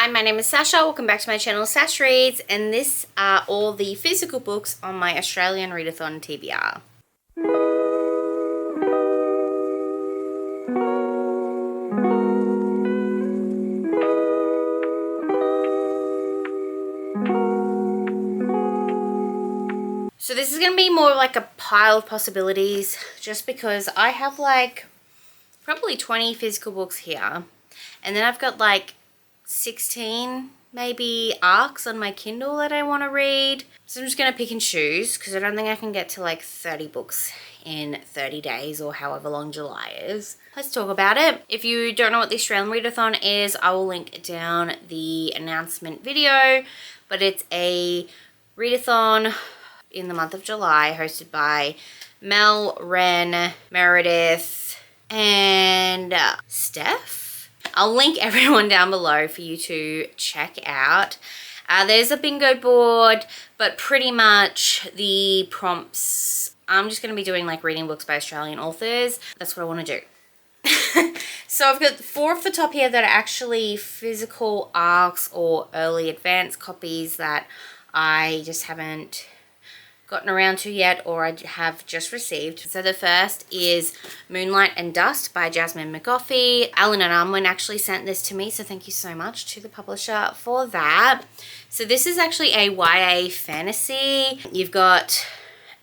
Hi, my name is Sasha. Welcome back to my channel, Sash Reads, and this are all the physical books on my Australian Readathon TBR. So this is going to be more like a pile of possibilities, just because I have like probably 20 physical books here, and then I've got like 16 maybe arcs on my Kindle that I want to read. So I'm just going to pick and choose because I don't think I can get to like 30 books in 30 days or however long July is. Let's talk about it. If you don't know what the Australian Readathon is, I will link down the announcement video, but it's a readathon in the month of July hosted by Mel, Ren, Meredith, and Steph. I'll link everyone down below for you to check out. There's a bingo board, but pretty much the prompts, I'm just going to be doing like reading books by Australian authors. That's what I want to do. So I've got 4 off the top here that are actually physical arcs or early advance copies that I just haven't gotten around to yet, or I have just received. So the first is Moonlight and Dust by Jasmine McGoffey. Alan and Unwin actually sent this to me, so thank you so much to the publisher for that. So this is actually a YA fantasy. You've got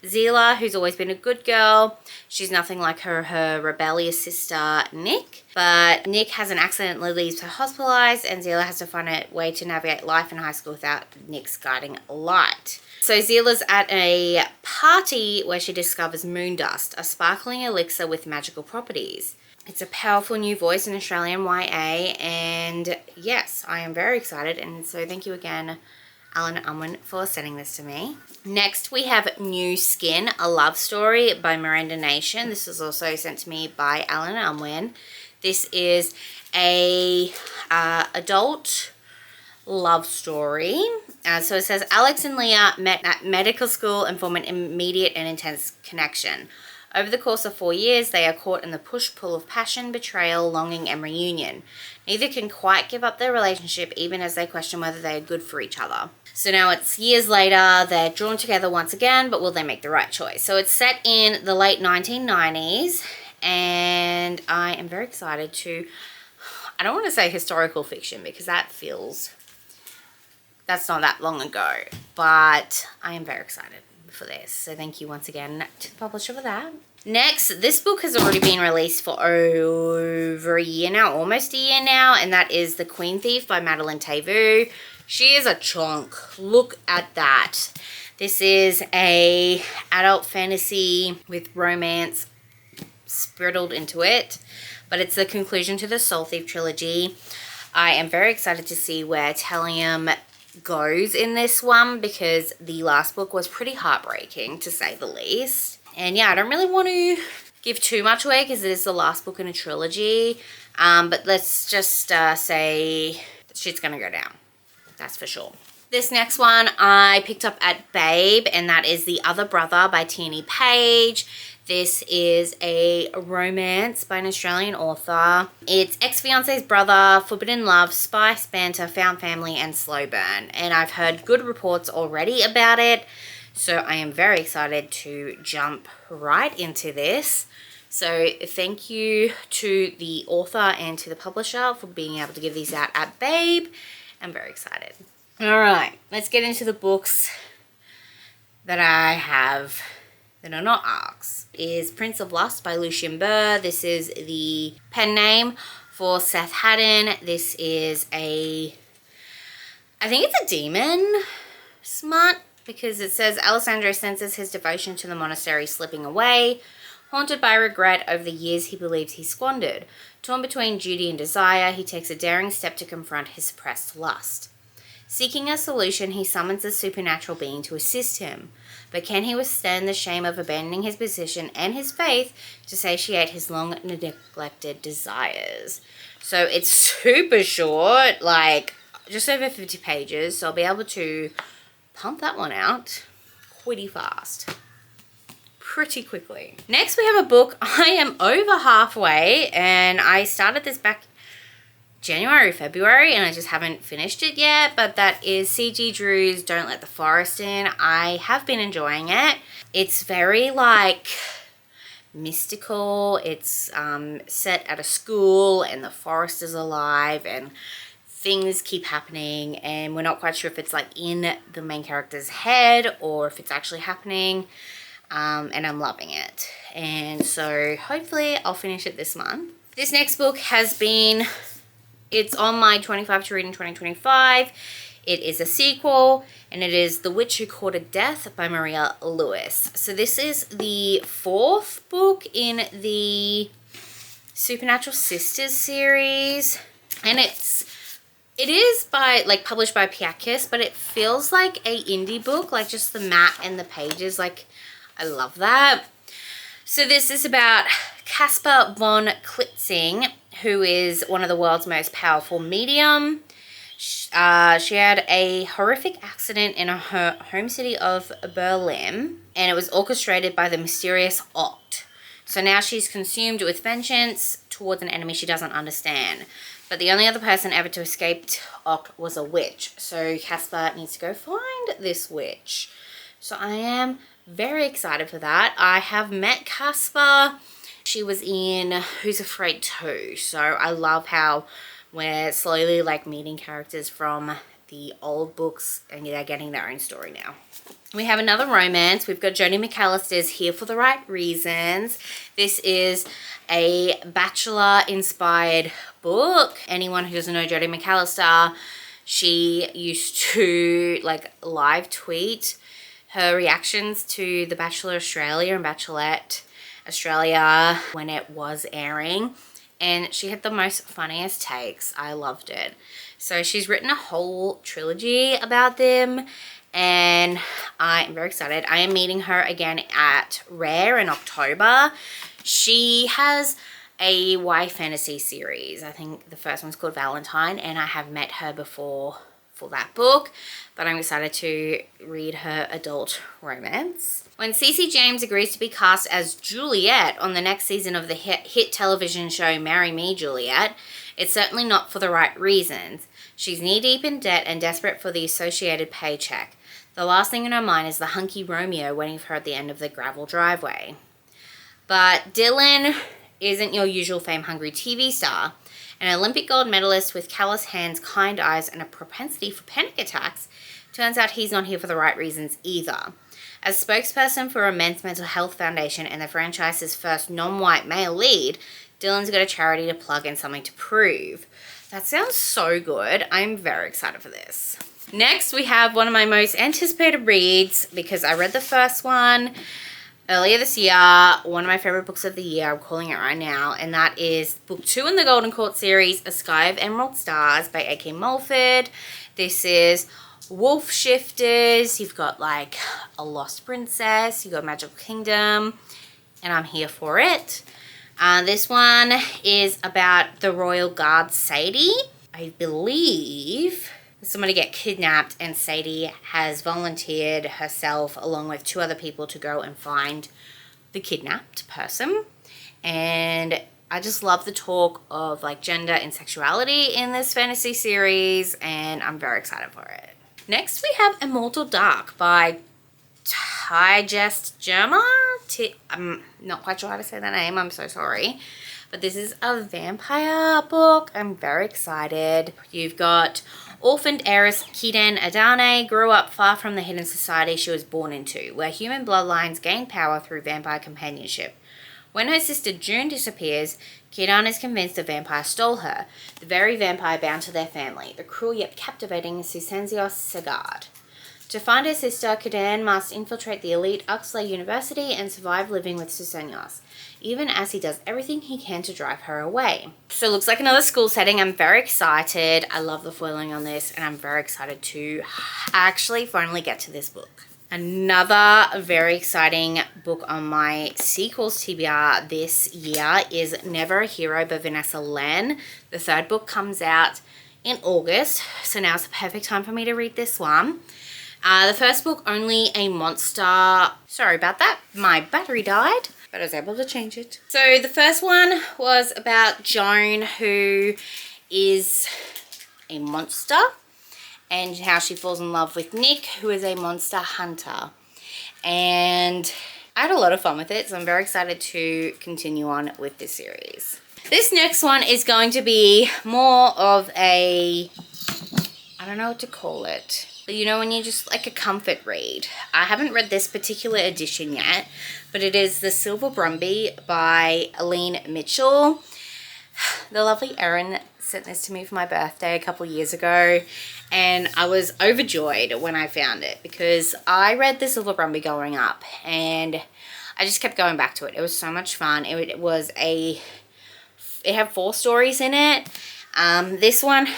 Zila, who's always been a good girl. She's nothing like her rebellious sister Nick, but Nick has an accident that leaves her hospitalized, and Zila has to find a way to navigate life in high school without Nick's guiding light. So Zila's at a party where she discovers moon dust, a sparkling elixir with magical properties. It's a powerful new voice in Australian YA, and yes, I am very excited, and so thank you again, Alan Unwin, for sending this to me. Next, we have New Skin, a love story by Miranda Nation. This was also sent to me by Alan Unwin. This is a adult love story. So it says, Alex and Leah met at medical school and form an immediate and intense connection. Over the course of 4 years, they are caught in the push-pull of passion, betrayal, longing, and reunion. Neither can quite give up their relationship, even as they question whether they are good for each other. So now it's years later, they're drawn together once again, but will they make the right choice? So it's set in the late 1990s, and I am very excited to, I don't want to say historical fiction because that's not that long ago, but I am very excited for this. So thank you once again to the publisher for that. Next, this book has already been released for over a year now, almost a year now, and that is The Queen Thief by Madeline Tavou. She is a chunk. Look at that. This is a adult fantasy with romance sprinkled into it, but it's the conclusion to the Soul Thief trilogy. I am very excited to see where Tellium goes in this one, because the last book was pretty heartbreaking, to say the least. And yeah, I don't really want to give too much away because it is the last book in a trilogy, but let's just say shit's gonna go down, that's for sure. This next one I picked up at Babe, and that is The Other Brother by Tierney Page. This is a romance by an Australian author. It's ex-fiance's brother, forbidden love, spice, banter, found family, and slow burn. And I've heard good reports already about it, so I am very excited to jump right into this. So thank you to the author and to the publisher for being able to give these out at Babe. I'm very excited. All right, let's get into the books that I have that are not arcs. Is Prince of Lust by Lucian Burr. This is the pen name for Seth Haddon. This is I think it's a demon smut, because it says Alessandro senses his devotion to the monastery slipping away, haunted by regret over the years he believes he squandered. Torn between duty and desire, he takes a daring step to confront his suppressed lust. Seeking a solution, he summons a supernatural being to assist him. But can he withstand the shame of abandoning his position and his faith to satiate his long-neglected desires? So it's super short, like just over 50 pages, so I'll be able to pump that one out pretty fast. Pretty quickly. Next we have a book. I am over halfway, and I started this back January, February, and I just haven't finished it yet, but that is C.G. Drew's Don't Let the Forest In. I have been enjoying it. It's very like mystical. It's set at a school and the forest is alive and things keep happening, and we're not quite sure if it's like in the main character's head or if it's actually happening, and I'm loving it. And so hopefully I'll finish it this month. This next book it's on my 25 to read in 2025. It is a sequel, and it is The Witch Who Courted Death by Maria Lewis. So this is the 4th book in the Supernatural Sisters series, and it is published by Piakis, but it feels like a indie book, like just the mat and the pages, like I love that. So this is about Caspar von Klitzing, who is one of the world's most powerful medium. She had a horrific accident in her home city of Berlin, and it was orchestrated by the mysterious Oct. So now she's consumed with vengeance towards an enemy she doesn't understand. But the only other person ever to escape Oct was a witch. So Caspar needs to go find this witch. So I am very excited for that. I have met Caspar. She was in Who's Afraid 2. So I love how we're slowly like meeting characters from the old books and they're getting their own story now. We have another romance. We've got Jodie McAllister's Here for the Right Reasons. This is a Bachelor-inspired book. Anyone who doesn't know Jodie McAllister, she used to like live tweet her reactions to The Bachelor Australia and Bachelorette Australia when it was airing, and she had the most funniest takes. I loved it. So she's written a whole trilogy about them, and I'm very excited. I am meeting her again at Rare in October. She has a YA fantasy series. I think the first one's called Valentine, and I have met her before for that book, but I'm excited to read her adult romance. When Cece James agrees to be cast as Juliet on the next season of the hit television show Marry Me, Juliet, it's certainly not for the right reasons. She's knee-deep in debt and desperate for the associated paycheck. The last thing in her mind is the hunky Romeo waiting for her at the end of the gravel driveway. But Dylan isn't your usual fame-hungry TV star. An Olympic gold medalist with callous hands, kind eyes, and a propensity for panic attacks, turns out he's not here for the right reasons either. As spokesperson for a men's mental health foundation and the franchise's first non-white male lead, Dylan's got a charity to plug and something to prove. That sounds so good. I'm very excited for this. Next, we have one of my most anticipated reads because I read the first one earlier this year. One of my favorite books of the year, I'm calling it right now, and that is book 2 in the Golden Court series, A Sky of Emerald Stars by A.K. Mulford. This is Wolf Shifters. You've got like a Lost Princess, you've got Magical Kingdom, and I'm here for it. This one is about the Royal Guard Sadie. I believe somebody get kidnapped, and Sadie has volunteered herself along with 2 other people to go and find the kidnapped person. And I just love the talk of like gender and sexuality in this fantasy series, and I'm very excited for it. Next we have Immortal Dark by Jagera. I'm not quite sure how to say that name, I'm so sorry. But this is a vampire book. I'm very excited. You've got orphaned heiress Kidan Adane grew up far from the hidden society she was born into, where human bloodlines gain power through vampire companionship. When her sister June disappears, Kidan is convinced a vampire stole her, the very vampire bound to their family, the cruel yet captivating Susanzios Sagard. To find her sister, Kidan must infiltrate the elite Uxley University and survive living with Susanzios, even as he does everything he can to drive her away. So it looks like another school setting. I'm very excited. I love the foiling on this, and I'm very excited to actually finally get to this book. Another very exciting book on my sequels TBR this year is Never a Hero by Vanessa Len. The 3rd book comes out in August, so now's the perfect time for me to read this one. The first book, Only a Monster. Sorry about that. My battery died, but I was able to change it. So the first one was about Joan, who is a monster, and how she falls in love with Nick, who is a monster hunter. And I had a lot of fun with it, so I'm very excited to continue on with this series. This next one is going to be more of a, I don't know what to call it, but you know when you just like a comfort read. I haven't read this particular edition yet, but it is The Silver Brumby by Aline Mitchell. The lovely Erin sent this to me for my birthday a couple years ago, and I was overjoyed when I found it because I read The Silver Brumby growing up and I just kept going back to it. It was so much fun. It had 4 stories in it. This one's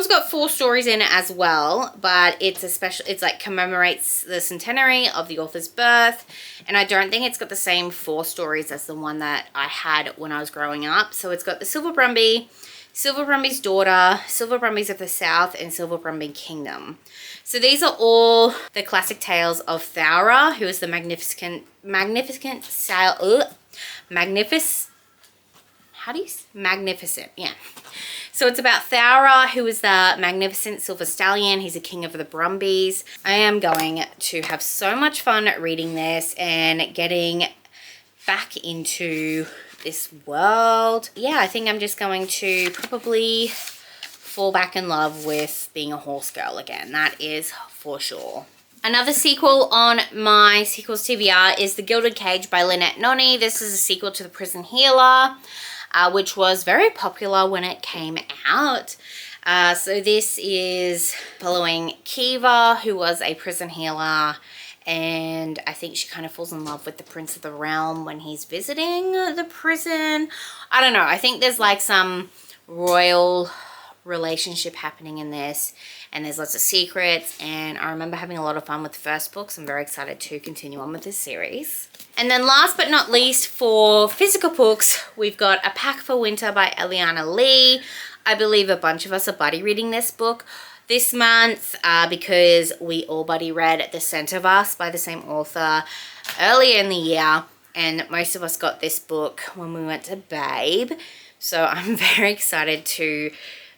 got 4 stories in it as well, but it's like commemorates the centenary of the author's birth, and I don't think it's got the same 4 stories as the one that I had when I was growing up. So it's got the Silver Brumby, Silver Brumby's daughter, Silver Brumbies of the South, and Silver Brumby Kingdom. So these are all the classic tales of Thowra, who is the magnificent, yeah. So it's about Thowra, who is the magnificent silver stallion. He's a king of the Brumbies. I am going to have so much fun reading this and getting back into this world. Yeah, I think I'm just going to probably fall back in love with being a horse girl again. That is for sure. Another sequel on my sequels TBR is The Gilded Cage by Lynette Noni. This is a sequel to The Prison Healer, which was very popular when it came out. So this is following Kiva, who was a prison healer, and I think she kind of falls in love with the Prince of the Realm when he's visiting the prison. I don't know. I think there's like some royal relationship happening in this, and there's lots of secrets, and I remember having a lot of fun with the first book, so I'm very excited to continue on with this series. And then last but not least, for physical books, we've got A Pack for Winter by Eliana Lee. I believe a bunch of us are buddy reading this book this month because we all buddy read The Scent of Us by the same author earlier in the year, and most of us got this book when we went to Babe. So I'm very excited to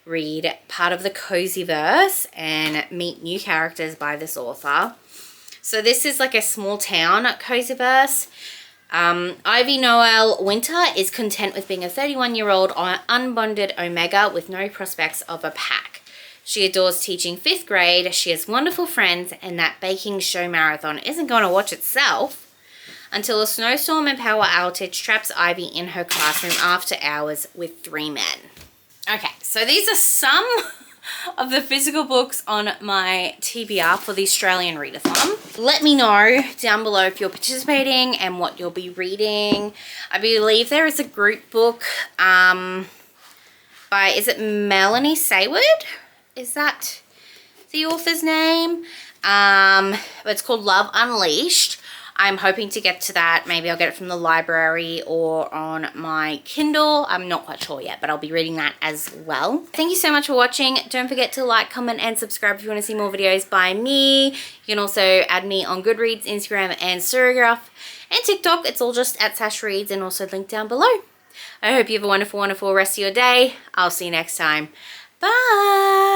read part of the Cozyverse and meet new characters by this author. So this is like a small town Cozyverse. Ivy Noel Winter is content with being a 31-year-old unbonded Omega with no prospects of a pack. She adores teaching 5th grade, she has wonderful friends, and that baking show marathon isn't going to watch itself until a snowstorm and power outage traps Ivy in her classroom after hours with 3 men. Okay, so these are some of the physical books on my TBR for the Australian Readathon. Let me know down below if you're participating and what you'll be reading. I believe there is a group book by, is it Melanie Sayward? Is that the author's name? It's called Love Unleashed. I'm hoping to get to that. Maybe I'll get it from the library or on my Kindle. I'm not quite sure yet, but I'll be reading that as well. Thank you so much for watching. Don't forget to like, comment, and subscribe if you want to see more videos by me. You can also add me on Goodreads, Instagram, and Surograph, and TikTok. It's all just at Sash Reads and also linked down below. I hope you have a wonderful, wonderful rest of your day. I'll see you next time. Bye!